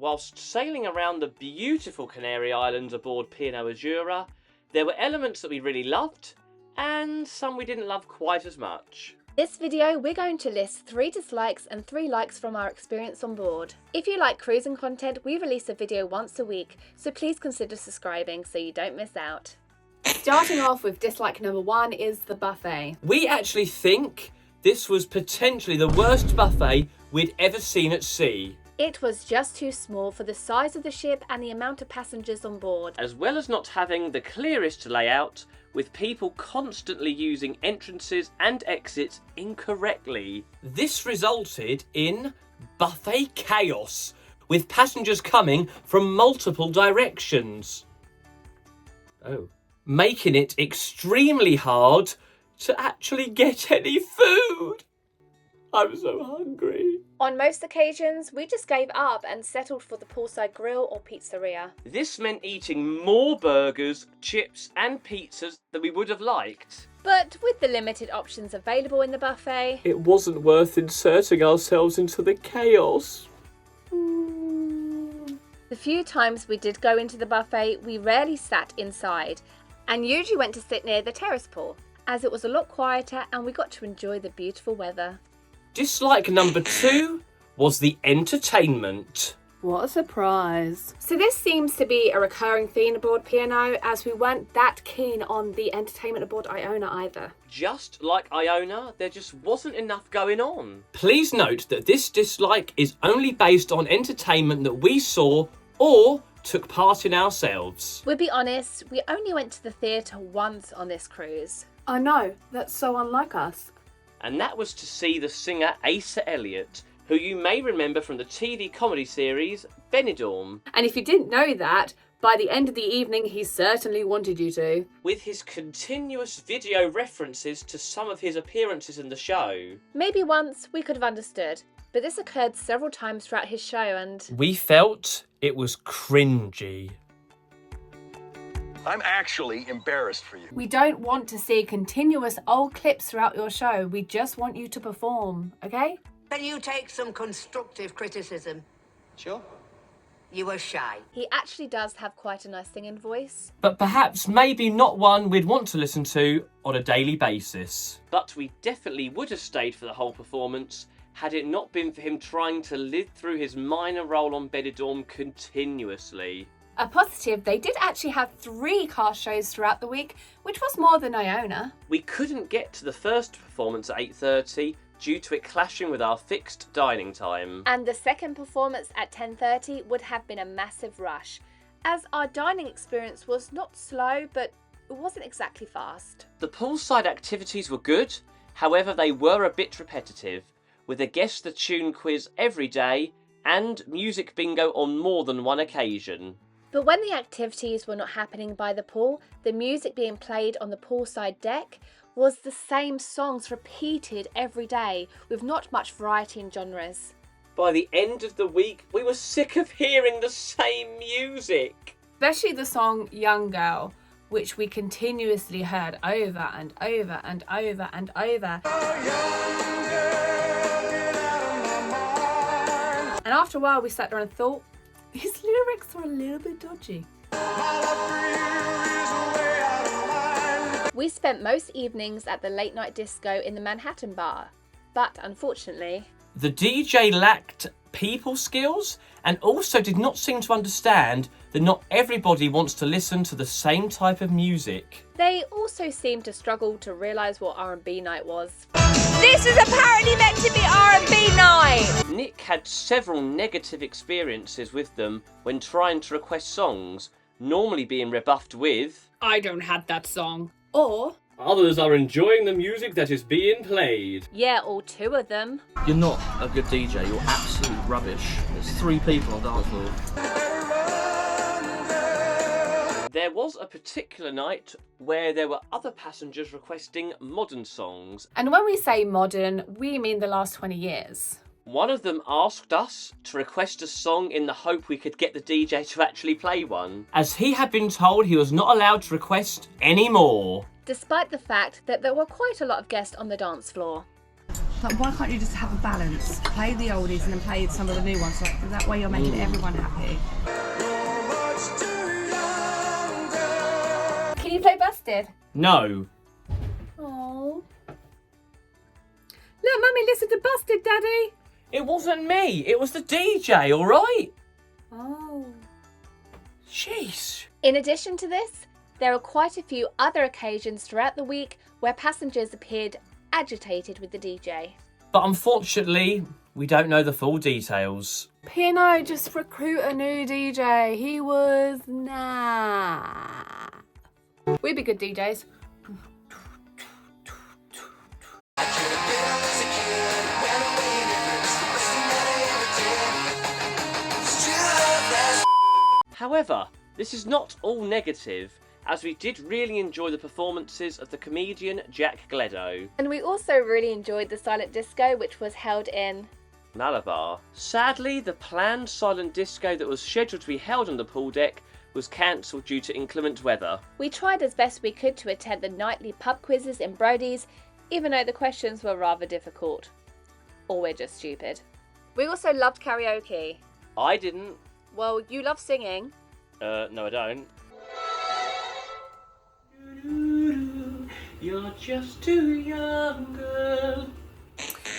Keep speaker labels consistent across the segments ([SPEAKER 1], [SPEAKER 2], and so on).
[SPEAKER 1] whilst sailing around the beautiful Canary Islands aboard P&O Azura, there were elements that we really loved, and some we didn't love quite as much.
[SPEAKER 2] This video, we're going to list 3 dislikes and 3 likes from our experience on board. If you like cruising content, we release a video once a week, so please consider subscribing so you don't miss out. Starting off with dislike number 1 is the buffet.
[SPEAKER 1] We actually think this was potentially the worst buffet we'd ever seen at sea.
[SPEAKER 2] It was just too small for the size of the ship and the amount of passengers on board.
[SPEAKER 1] As well as not having the clearest layout, with people constantly using entrances and exits incorrectly. This resulted in buffet chaos, with passengers coming from multiple directions. Making it extremely hard to actually get any food. I'm so hungry.
[SPEAKER 2] On most occasions, we just gave up and settled for the Poolside grill or pizzeria.
[SPEAKER 1] This meant eating more burgers, chips and pizzas than we would have liked.
[SPEAKER 2] But with the limited options available in the buffet,
[SPEAKER 1] it wasn't worth inserting ourselves into the chaos.
[SPEAKER 2] The few times we did go into the buffet, we rarely sat inside and usually went to sit near the terrace pool, as it was a lot quieter and we got to enjoy the beautiful weather.
[SPEAKER 1] Dislike number 2 was the entertainment.
[SPEAKER 2] What a surprise. So this seems to be a recurring theme aboard P&O, as we weren't that keen on the entertainment aboard Iona either.
[SPEAKER 1] Just like Iona, there just wasn't enough going on. Please note that this dislike is only based on entertainment that we saw or took part in ourselves.
[SPEAKER 2] We'll be honest, we only went to the theatre once on this cruise.
[SPEAKER 3] I know, that's so unlike us.
[SPEAKER 1] And that was to see the singer Asa Elliott, who you may remember from the TV comedy series Benidorm.
[SPEAKER 3] And if you didn't know that, by the end of the evening he certainly wanted you to.
[SPEAKER 1] With his continuous video references to some of his appearances in the show.
[SPEAKER 2] Maybe once we could have understood, but this occurred several times throughout his show and...
[SPEAKER 1] we felt it was cringy.
[SPEAKER 4] I'm actually embarrassed for you.
[SPEAKER 3] We don't want to see continuous old clips throughout your show. We just want you to perform, okay?
[SPEAKER 5] Can you take some constructive criticism?
[SPEAKER 4] Sure.
[SPEAKER 5] You were shy.
[SPEAKER 2] He actually does have quite a nice singing voice.
[SPEAKER 1] But perhaps maybe not one we'd want to listen to on a daily basis. But we definitely would have stayed for the whole performance had it not been for him trying to live through his minor role on Benidorm continuously.
[SPEAKER 3] A positive, they did actually have 3 cast shows throughout the week, which was more than Iona.
[SPEAKER 1] We couldn't get to the first performance at 8:30 due to it clashing with our fixed dining time.
[SPEAKER 2] And the second performance at 10:30 would have been a massive rush, as our dining experience was not slow, but it wasn't exactly fast.
[SPEAKER 1] The poolside activities were good, however they were a bit repetitive, with a Guess the Tune quiz every day and music bingo on more than one occasion.
[SPEAKER 2] But when the activities were not happening by the pool, the music being played on the poolside deck was the same songs repeated every day, with not much variety in genres.
[SPEAKER 1] By the end of the week, we were sick of hearing the same music.
[SPEAKER 3] Especially the song Young Girl, which we continuously heard over and over and over and over. And after a while we sat there and thought, these lyrics are a little bit dodgy.
[SPEAKER 2] We spent most evenings at the late night disco in the Manhattan bar, but unfortunately...
[SPEAKER 1] the DJ lacked people skills and also did not seem to understand that not everybody wants to listen to the same type of music.
[SPEAKER 2] They also seemed to struggle to realise what R&B night was.
[SPEAKER 6] This is apparently meant to be R&B night!
[SPEAKER 1] Nick had several negative experiences with them when trying to request songs, normally being rebuffed with,
[SPEAKER 3] I don't have that song. Or,
[SPEAKER 1] others are enjoying the music that is being played.
[SPEAKER 2] Yeah, all 2 of them.
[SPEAKER 7] You're not a good DJ, you're absolute rubbish. There's 3 people on dance floor.
[SPEAKER 1] There was a particular night where there were other passengers requesting modern songs.
[SPEAKER 3] and when we say modern, we mean the last 20 years.
[SPEAKER 1] One of them asked us to request a song in the hope we could get the DJ to actually play one, as he had been told he was not allowed to request any more.
[SPEAKER 2] Despite the fact that there were quite a lot of guests on the dance floor.
[SPEAKER 3] Like, why can't you just have a balance? Play the oldies and then play some of the new ones. Like, that way you're making everyone happy.
[SPEAKER 2] Can you play Busted?
[SPEAKER 1] No.
[SPEAKER 3] Oh. Look, Mummy, listen to Busted, Daddy.
[SPEAKER 1] It wasn't me. It was the DJ, all right?
[SPEAKER 3] Oh.
[SPEAKER 1] Jeez.
[SPEAKER 2] In addition to this, there are quite a few other occasions throughout the week where passengers appeared agitated with the DJ.
[SPEAKER 1] But unfortunately, we don't know the full details.
[SPEAKER 3] P&O just recruit a new DJ. He was nah. We'd be good DJs.
[SPEAKER 1] However, this is not all negative, as we did really enjoy the performances of the comedian Jack Gledo.
[SPEAKER 2] And we also really enjoyed the silent disco, which was held in
[SPEAKER 1] Malabar. Sadly, the planned silent disco that was scheduled to be held on the pool deck was cancelled due to inclement weather.
[SPEAKER 2] We tried as best we could to attend the nightly pub quizzes in Brodie's, even though the questions were rather difficult. Or we're just stupid. We also loved karaoke.
[SPEAKER 1] I didn't.
[SPEAKER 2] Well, you love singing.
[SPEAKER 1] No I don't. You're just too young, girl.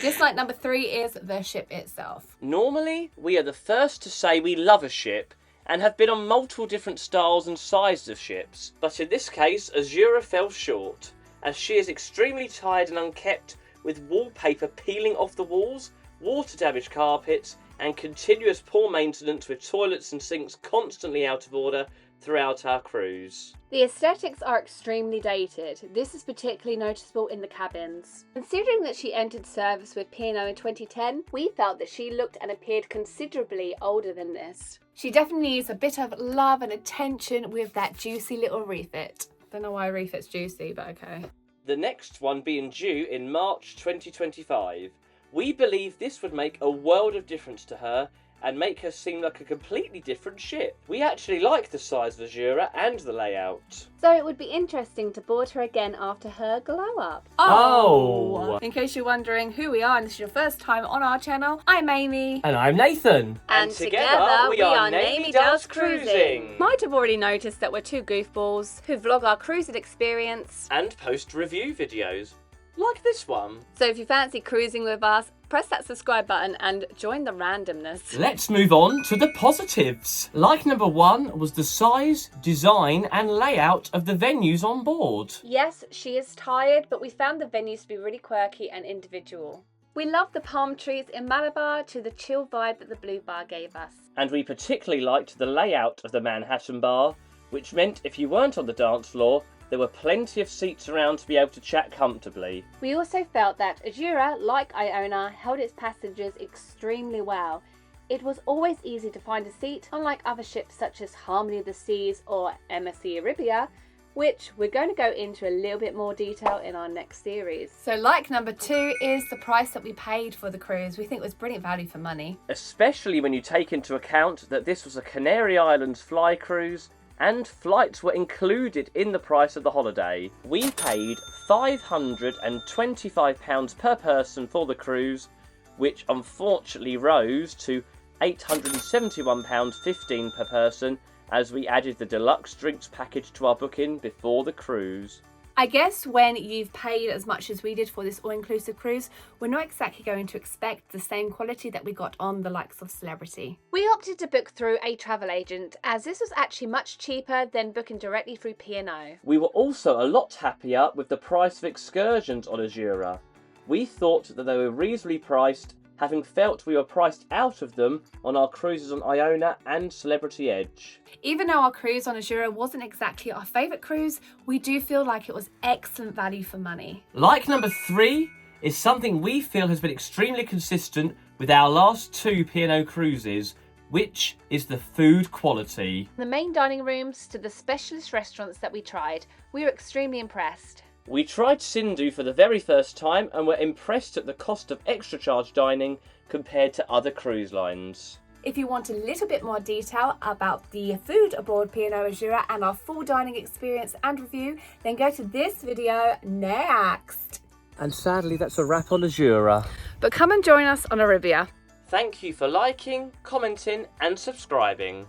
[SPEAKER 3] Dislike number 3 is the ship itself.
[SPEAKER 1] Normally, we are the first to say we love a ship and have been on multiple different styles and sizes of ships. But in this case, Azura fell short, as she is extremely tired and unkept, with wallpaper peeling off the walls, water-damaged carpets, and continuous poor maintenance with toilets and sinks constantly out of order throughout our cruise.
[SPEAKER 2] The aesthetics are extremely dated. This is particularly noticeable in the cabins. Considering that she entered service with P&O in 2010, we felt that she looked and appeared considerably older than this.
[SPEAKER 3] She definitely needs a bit of love and attention with that juicy little refit. Don't know why a refit's juicy, but okay.
[SPEAKER 1] The next one being due in March 2025. We believe this would make a world of difference to her and make her seem like a completely different ship. We actually like the size of Azura and the layout.
[SPEAKER 2] So it would be interesting to board her again after her glow up.
[SPEAKER 1] Oh!
[SPEAKER 3] In case you're wondering who we are and this is your first time on our channel, I'm Amy.
[SPEAKER 1] And I'm Nathan.
[SPEAKER 2] And together we are Namey Does Cruising. Might have already noticed that we're two goofballs who vlog our cruising experience.
[SPEAKER 1] And post review videos. Like this one.
[SPEAKER 2] So if you fancy cruising with us, press that subscribe button and join the randomness.
[SPEAKER 1] Let's move on to the positives. Like number 1 was the size, design and layout of the venues on board.
[SPEAKER 2] Yes, she is tired, but we found the venues to be really quirky and individual. We love the palm trees in Malabar to the chill vibe that the Blue Bar gave us.
[SPEAKER 1] And we particularly liked the layout of the Manhattan Bar, which meant if you weren't on the dance floor, there were plenty of seats around to be able to chat comfortably.
[SPEAKER 2] We also felt that Azura, like Iona, held its passengers extremely well. It was always easy to find a seat, unlike other ships such as Harmony of the Seas or MSC Arabia, which we're going to go into a little bit more detail in our next series.
[SPEAKER 3] So like number 2 is the price that we paid for the cruise. We think it was brilliant value for money.
[SPEAKER 1] Especially when you take into account that this was a Canary Islands fly cruise and flights were included in the price of the holiday. We paid £525 per person for the cruise, which unfortunately rose to £871.15 per person as we added the deluxe drinks package to our booking before the cruise.
[SPEAKER 3] I guess when you've paid as much as we did for this all-inclusive cruise, we're not exactly going to expect the same quality that we got on the likes of Celebrity.
[SPEAKER 2] We opted to book through a travel agent, as this was actually much cheaper than booking directly through P&O.
[SPEAKER 1] We were also a lot happier with the price of excursions on Azura. We thought that they were reasonably priced, having felt we were priced out of them on our cruises on Iona and Celebrity Edge.
[SPEAKER 3] Even though our cruise on Azura wasn't exactly our favourite cruise, we do feel like it was excellent value for money.
[SPEAKER 1] Like number 3 is something we feel has been extremely consistent with our last 2 P&O cruises, which is the food quality.
[SPEAKER 2] From the main dining rooms to the specialist restaurants that we tried, we were extremely impressed.
[SPEAKER 1] We tried Sindhu for the very first time and were impressed at the cost of extra charge dining compared to other cruise lines.
[SPEAKER 3] If you want a little bit more detail about the food aboard P&O Azura and our full dining experience and review, then go to this video next.
[SPEAKER 1] And sadly, that's a wrap on Azura.
[SPEAKER 3] But come and join us on Arabia.
[SPEAKER 1] Thank you for liking, commenting and subscribing.